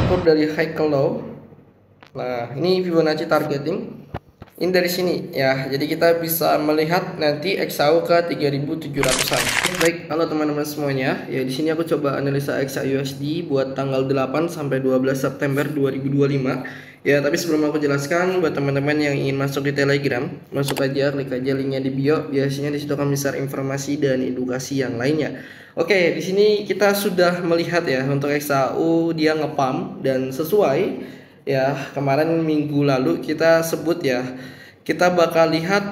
ukur dari high ke low. Nah, ini Fibonacci targeting. Ini dari sini ya. Jadi kita bisa melihat nanti XAU ke 3700-an. Baik, halo teman-teman semuanya. Ya, di sini aku coba analisa XAUSD buat tanggal 8 sampai 12 September 2025. Ya, tapi sebelum aku jelaskan buat teman-teman yang ingin masuk di Telegram, masuk aja, klik aja linknya di bio. Biasanya di situ akan share informasi dan edukasi yang lainnya. Oke, di sini kita sudah melihat ya untuk XAU dia ngepump dan sesuai. Ya, kemarin minggu lalu kita sebut ya, kita bakal lihat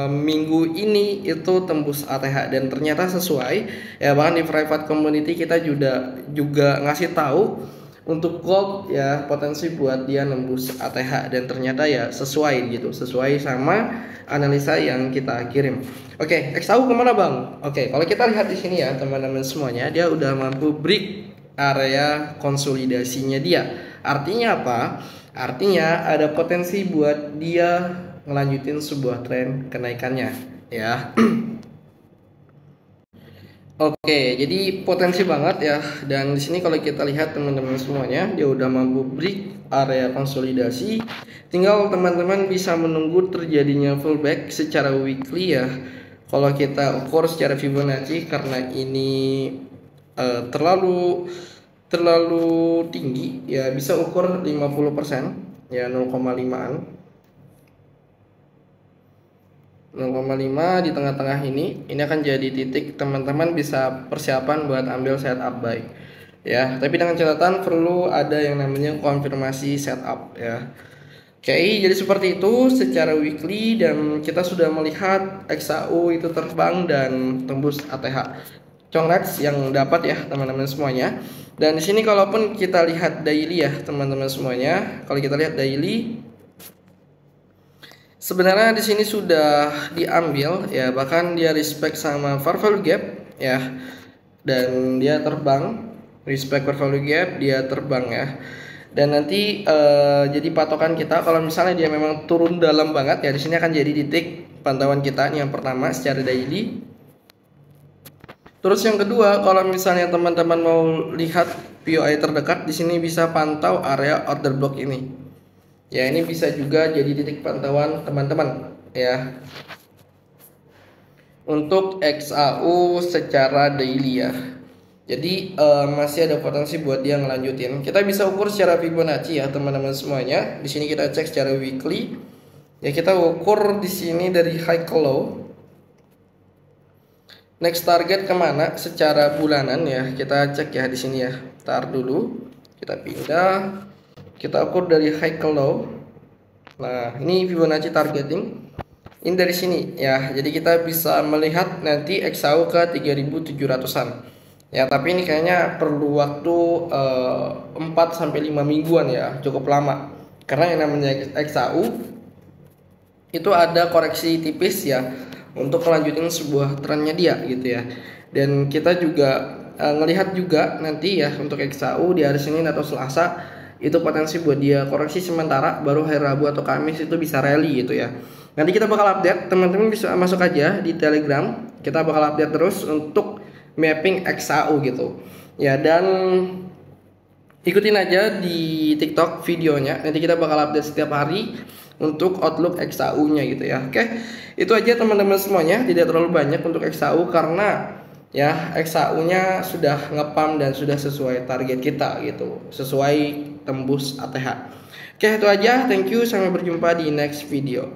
minggu ini itu tembus ATH dan ternyata sesuai ya. Bahkan di private community kita juga ngasih tahu untuk gold ya, potensi buat dia nembus ATH dan ternyata ya sesuai gitu, sesuai sama analisa yang kita kirim. Oke, XAU kemana bang? Oke, kalau kita lihat di sini ya teman-teman semuanya, dia udah mampu break area konsolidasinya dia. Artinya apa? Artinya ada potensi buat dia ngelanjutin sebuah tren kenaikannya ya. Oke, jadi potensi banget ya. Dan di sini kalau kita lihat teman-teman semuanya, dia udah mampu break area konsolidasi. Tinggal teman-teman bisa menunggu terjadinya pullback secara weekly ya. Kalau kita ukur secara Fibonacci, karena ini terlalu tinggi ya, bisa ukur 50% ya, 0,5an 0,5 di tengah-tengah ini akan jadi titik teman-teman bisa persiapan buat ambil setup buy ya, tapi dengan catatan perlu ada yang namanya konfirmasi setup ya. Oke, jadi seperti itu secara weekly, dan kita sudah melihat XAU itu terbang dan tembus ATH. Congrats yang dapat ya teman-teman semuanya. Dan di sini kalaupun kita lihat daily ya teman-teman semuanya, kalau kita lihat daily, sebenarnya di sini sudah diambil ya, bahkan dia respect sama fair value gap ya, dan dia terbang, respect fair value gap, dia terbang ya. Dan nanti jadi patokan kita kalau misalnya dia memang turun dalam banget ya, di sini akan jadi titik pantauan kita. Ini yang pertama secara daily. Terus yang kedua, kalau misalnya teman-teman mau lihat POI terdekat, di sini bisa pantau area order block ini. Ya, ini bisa juga jadi titik pantauan teman-teman ya. Untuk XAU secara daily ya. Jadi masih ada potensi buat dia ngelanjutin. Kita bisa ukur secara Fibonacci ya teman-teman semuanya. Di sini kita cek secara weekly. Ya, kita ukur di sini dari high ke low. Next target kemana secara bulanan ya, kita cek ya di sini ya. Tar dulu, kita pindah, kita ukur dari high ke low. Nah, ini Fibonacci targeting. Ini dari sini ya. Jadi kita bisa melihat nanti XAU ke 3700-an. Ya, tapi ini kayaknya perlu waktu 4 sampai 5 mingguan ya, cukup lama. Karena yang namanya XAU itu ada koreksi tipis ya, untuk melanjutin sebuah trennya dia gitu ya. Dan kita juga ngelihat juga nanti ya untuk XAU di hari Senin atau Selasa itu potensi buat dia koreksi sementara, baru hari Rabu atau Kamis itu bisa rally gitu ya. Nanti kita bakal update, teman-teman bisa masuk aja di Telegram. Kita bakal update terus untuk mapping XAU gitu ya, dan ikutin aja di TikTok videonya. Nanti kita bakal update setiap hari untuk outlook XAU nya gitu ya. Oke, itu aja teman-teman semuanya, tidak terlalu banyak untuk XAU karena ya XAU nya sudah ngepam dan sudah sesuai target kita gitu, sesuai tembus ATH. Oke, itu aja, thank you, sampai berjumpa di next video.